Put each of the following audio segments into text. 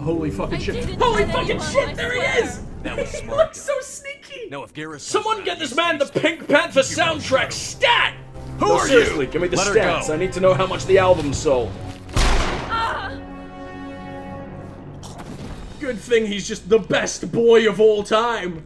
Holy fucking shit. didn't Holy hurt fucking anyone, shit, I there he swear. is! That was He smart. looks so sneaky! Now if Garrus... Someone get this man the Pink Panther soundtrack stat! Who No, are seriously, you? give me the Let her stats. go. I need to know how much the album sold. Ah! Good thing he's just the best boy of all time.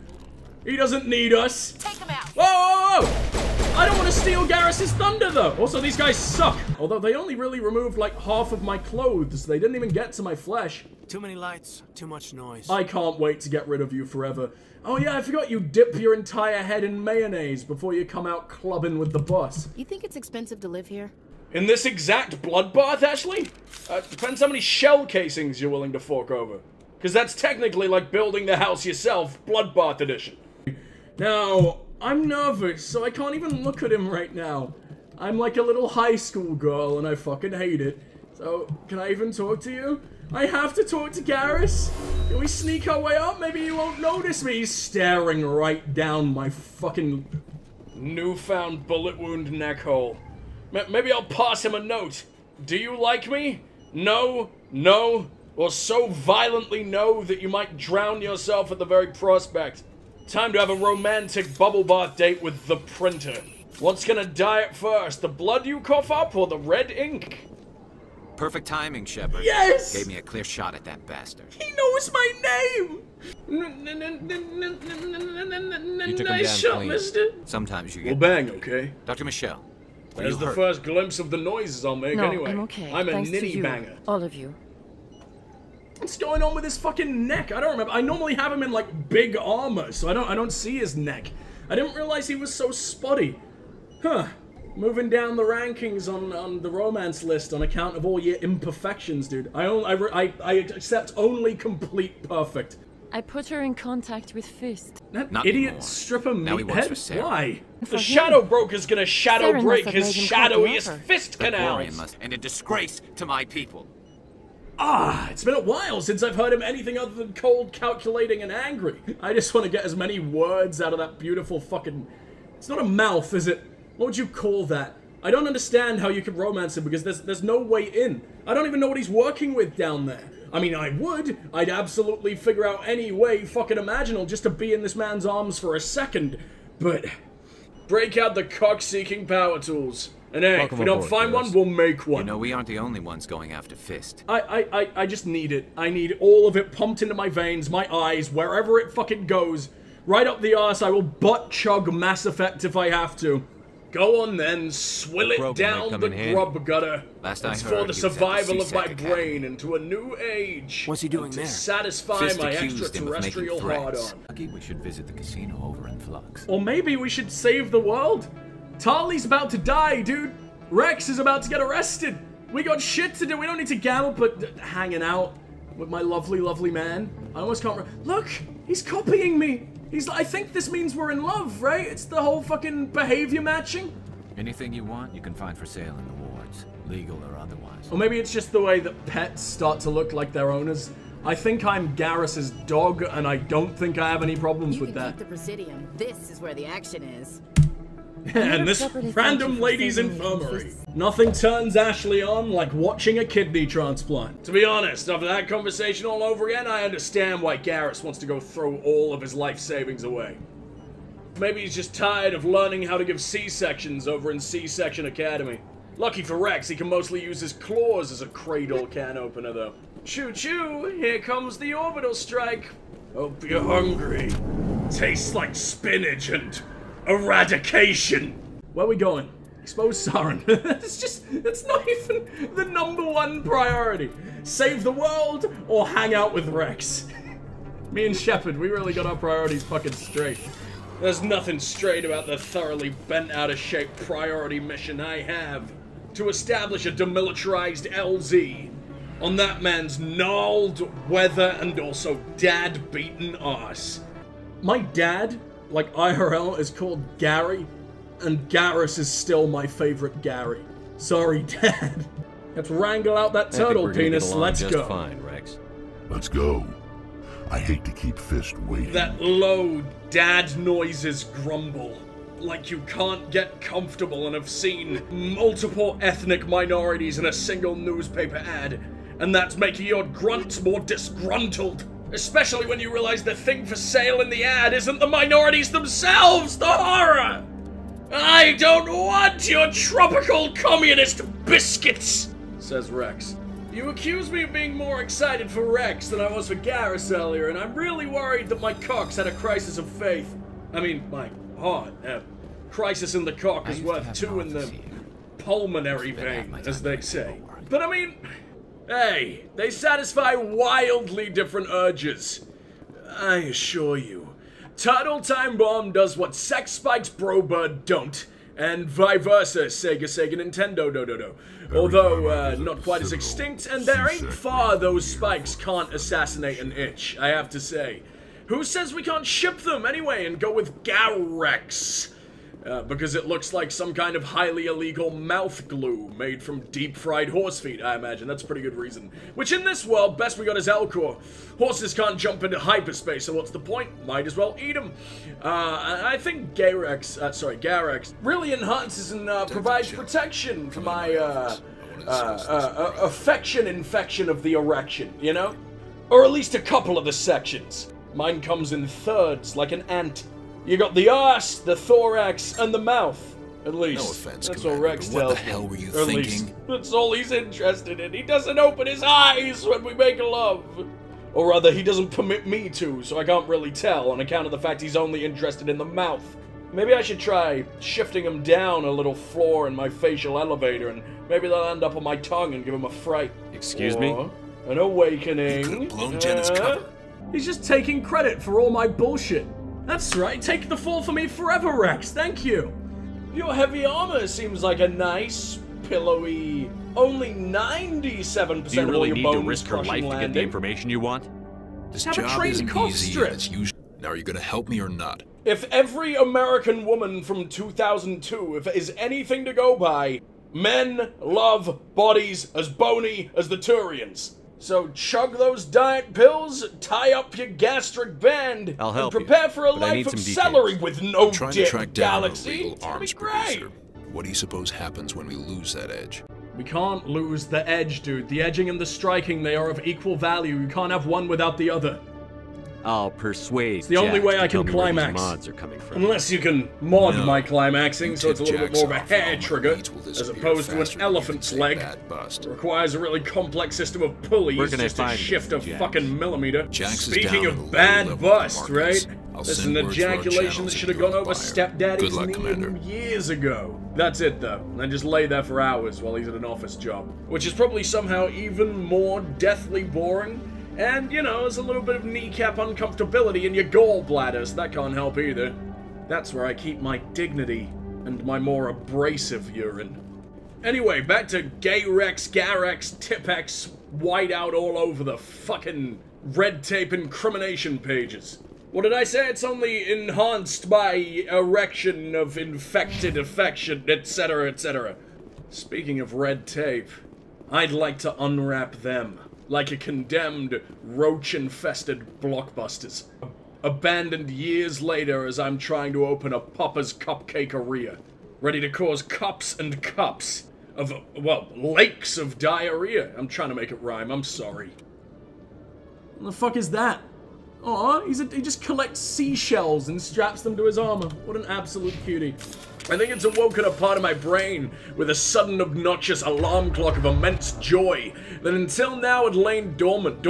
He doesn't need us. Take him out. Whoa, whoa, whoa! I don't want to steal Garrus's thunder, though. Also, these guys suck. Although they only really removed like half of my clothes. They didn't even get to my flesh. Too many lights, too much noise. I can't wait to get rid of you forever. Oh yeah, I forgot you dip your entire head in mayonnaise before you come out clubbing with the boss. You think it's expensive to live here? In this exact bloodbath, Ashley? Depends how many shell casings you're willing to fork over. Because that's technically like building the house yourself, bloodbath edition. Now, I'm nervous, so I can't even look at him right now. I'm like a little high school girl, and I fucking hate it. So, can I even talk to you? I have to talk to Garrus? Can we sneak our way up? Maybe you won't notice me. He's staring right down my fucking newfound bullet wound neck hole. Maybe I'll pass him a note. Do you like me? No? No? Or so violently no that you might drown yourself at the very prospect? Time to have a romantic bubble bath date with the printer. What's gonna die at first? The blood you cough up or the red ink? Perfect timing, Shepard. Yes! Gave me a clear shot at that bastard. He knows my name! You took him Nice down shot, clean. mister. Sometimes you We'll get... bang, okay? Dr. Michelle, are There's you the hurt? first glimpse of the noises I'll make No, anyway. I'm okay. I'm a Thanks to nitty you. banger. All of you. What's going on with his fucking neck? I don't remember. I normally have him in like big armor, so I don't see his neck. I didn't realize he was so spotty. Huh. Moving down the rankings on the romance list on account of all your imperfections, dude. I accept only complete perfect. I put her in contact with Fist. That Not idiot anymore. stripper Now he works for meathead? Sarah. Why? For The him. Shadow Broker's gonna shadow Sarah break must have his made him quite the shadowiest offer. fist That Quarian canals. must... And a disgrace to my people. Ah, it's been a while since I've heard him anything other than cold, calculating, and angry. I just want to get as many words out of that beautiful fucking... It's not a mouth, is it? What would you call that? I don't understand how you could romance him because there's no way in. I don't even know what he's working with down there. I mean, I would. I'd absolutely figure out any way fucking imaginable just to be in this man's arms for a second. But... break out the cock-seeking power tools. And hey, if we don't find one, we'll make one. You know, we aren't the only ones going after Fist. I just need it. I need all of it pumped into my veins, my eyes, wherever it fucking goes. Right up the arse, I will butt chug Mass Effect if I have to. Go on then, swill it Program might down come the in handy. grub gutter. Last I It's heard, for he the was at the survival of my CSEC Academy. brain into a new age. What's he doing and to there? satisfy Fist my accused him of making extraterrestrial threats. hard-on. Lucky we should visit the casino over in Flux. Or maybe we should save the world? Tarly's about to die, dude. Rex is about to get arrested. We got shit to do. We don't need to gamble, but hanging out with my lovely, lovely man. I almost can't look, he's copying me. I think this means we're in love, right? It's the whole fucking behavior matching. Anything you want, you can find for sale in the wards, legal or otherwise. Or maybe it's just the way that pets start to look like their owners. I think I'm Garrus's dog, and I don't think I have any problems You with can that. keep the Presidium. This is where the action is. And this properly thank random you for ladies' saving me from infirmary. Fist. Nothing turns Ashley on like watching a kidney transplant. To be honest, after that conversation all over again, I understand why Garrus wants to go throw all of his life savings away. Maybe he's just tired of learning how to give C-sections over in C-section Academy. Lucky for Rex, he can mostly use his claws as a cradle can opener, though. Choo-choo, here comes the orbital strike. Hope you're hungry. Tastes like spinach and eradication. Where are we going? Expose Saren. It's not even the #1 priority. Save the world or hang out with Rex. Me and Shepard, we really got our priorities fucking straight. There's nothing straight about the thoroughly bent out of shape priority mission I have to establish a demilitarized LZ on that man's gnarled, weather, and also dad-beaten arse. My dad, like IRL, is called Gary, and Garrus is still my favorite Gary. Sorry, Dad. Let's wrangle out that turtle penis. Let's just go. fine, Rex. Let's go. I hate to keep Fist waiting. That low dad noises grumble. Like you can't get comfortable and have seen multiple ethnic minorities in a single newspaper ad. and that's making your grunts more disgruntled. Especially when you realize the thing for sale in the ad isn't the minorities themselves, the horror! I don't want your tropical communist biscuits, says Rex. You accused me of being more excited for Rex than I was for Garrus earlier, and I'm really worried that my cocks had a crisis of faith. I mean, my heart. Crisis in the cock is worth 2 in the pulmonary vein, as they say. But I mean, hey, they satisfy wildly different urges. I assure you. Turtle Time Bomb does what Sex Spikes Brobird don't, and vice versa, Sega Nintendo do. Although, not quite as extinct, and there ain't far those spikes can't assassinate an itch, I have to say. Who says we can't ship them anyway and go with Garex? Because it looks like some kind of highly illegal mouth glue made from deep-fried horse feet, I imagine. That's a pretty good reason. Which in this world, best we got is Elcor. Horses can't jump into hyperspace, so what's the point? Might as well eat them. I think Garex really enhances and provides protection for my infection of the erection, you know? Or at least a couple of the sections. Mine comes in thirds, like an ant. You got the arse, the thorax, and the mouth. At least. No offense, that's Commander, what Rex but what tells the hell were you me. Or at thinking? least, that's all he's interested in. He doesn't open his eyes when we make love. Or rather, he doesn't permit me to, so I can't really tell on account of the fact he's only interested in the mouth. Maybe I should try shifting him down a little floor in my facial elevator, and maybe they'll end up on my tongue and give him a fright. Excuse me? An awakening. You could have blown Jenna's cover. He's just taking credit for all my bullshit. That's right, take the fall for me forever, Rex, thank you. Your heavy armor seems like a nice, pillowy, only 97% Do you really need to risk her crushing life to get the information you want? This Have a job trained isn't cough easy, strip. and it's usually... Now, are you gonna help me or not? If every American woman from 2002 if it is anything to go by, men love bodies as bony as the Turians. So chug those diet pills, tie up your gastric band, I'll help and prepare you, for a but I need life of some celery details. with no I'm trying to dip track down a galaxy. legal That'd be arms great. producer. What do you suppose happens when we lose that edge? We can't lose the edge, dude. The edging and the striking, they are of equal value. You can't have one without the other. I'll persuade It's the only way I can tell me where these climax. mods are coming from. Unless you can mod No. my climaxing, so it's a little bit more of a Jack's off, hair and all my trigger, leads will as disappear opposed to faster an than you elephant's can say leg. bad bust. It requires a really complex system of pulleys Where can I just to find shift this, a Jax? fucking millimeter. Jax is Speaking down of at a bad low level bust, with the Marcus. right? I'll This is send an word to our ejaculation channels that if should have you're gone on over fire. stepdaddy's Good luck, knee Commander. years ago. That's it though, and then just lay there for hours while he's at an office job. Which is probably somehow even more deathly boring. And, you know, there's a little bit of kneecap uncomfortability in your gallbladder, so that can't help either. That's where I keep my dignity and my more abrasive urine. Anyway, back to Garex, Tipex, whiteout all over the fucking red tape incrimination pages. What did I say? It's only enhanced by erection of infected affection, etc., etc. Speaking of red tape, I'd like to unwrap them. Like a condemned, roach-infested Blockbusters. Abandoned years later as I'm trying to open a Papa's Cupcakeria. Ready to cause cups and cups of, well, lakes of diarrhea. I'm trying to make it rhyme, I'm sorry. What the fuck is that? Aw, he just collects seashells and straps them to his armor. What an absolute cutie. I think it's awoken a part of my brain with a sudden obnoxious alarm clock of immense joy that until now had lain dormant.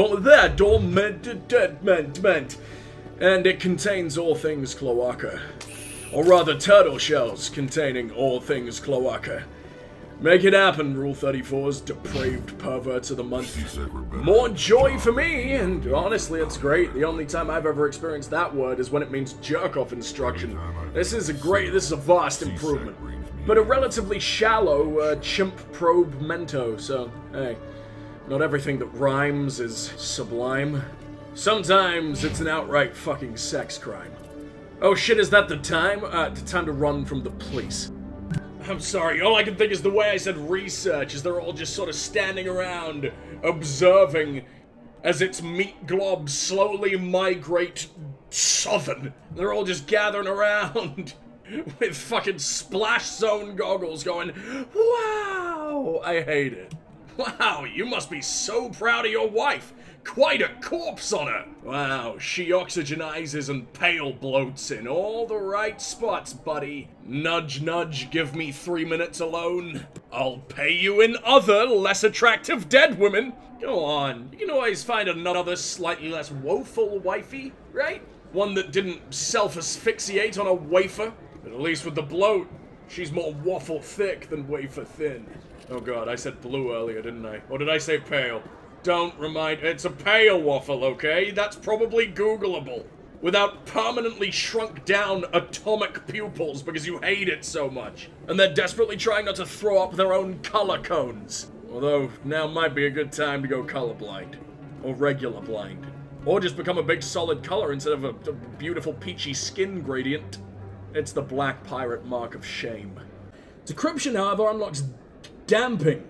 And it contains all things cloaca. Or rather, turtle shells containing all things cloaca. Make it happen, Rule 34's depraved perverts of the month. More joy for me, and honestly, it's great. The only time I've ever experienced that word is when it means jerk-off instruction. This is a vast improvement. But a relatively shallow, chimp probe mento, so, hey. Not everything that rhymes is sublime. Sometimes it's an outright fucking sex crime. Oh shit, is that the time? Time to run from the police. I'm sorry, all I can think is the way I said research, is they're all just sort of standing around, observing as its meat globs slowly migrate southern. They're all just gathering around with fucking splash zone goggles going, wow! I hate it. Wow, you must be so proud of your wife. Quite a corpse on her. Wow, she oxygenizes and pale bloats in all the right spots, buddy. Nudge, nudge, give me 3 minutes alone. I'll pay you in other, less attractive dead women. Go on, you can always find another slightly less woeful wifey, right? One that didn't self-asphyxiate on a wafer. But at least with the bloat, she's more waffle thick than wafer thin. Oh god, I said blue earlier, didn't I? Or did I say pale? Don't remind- it's a pale waffle, okay? That's probably Googleable. Without permanently shrunk down atomic pupils because you hate it so much. And they're desperately trying not to throw up their own color cones. Although, now might be a good time to go colorblind. Or regular blind. Or just become a big solid color instead of a beautiful peachy skin gradient. It's the Black Pirate mark of shame. Decryption, however, unlocks damping.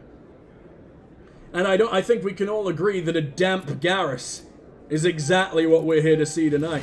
And I think we can all agree that a damp Garrus is exactly what we're here to see tonight.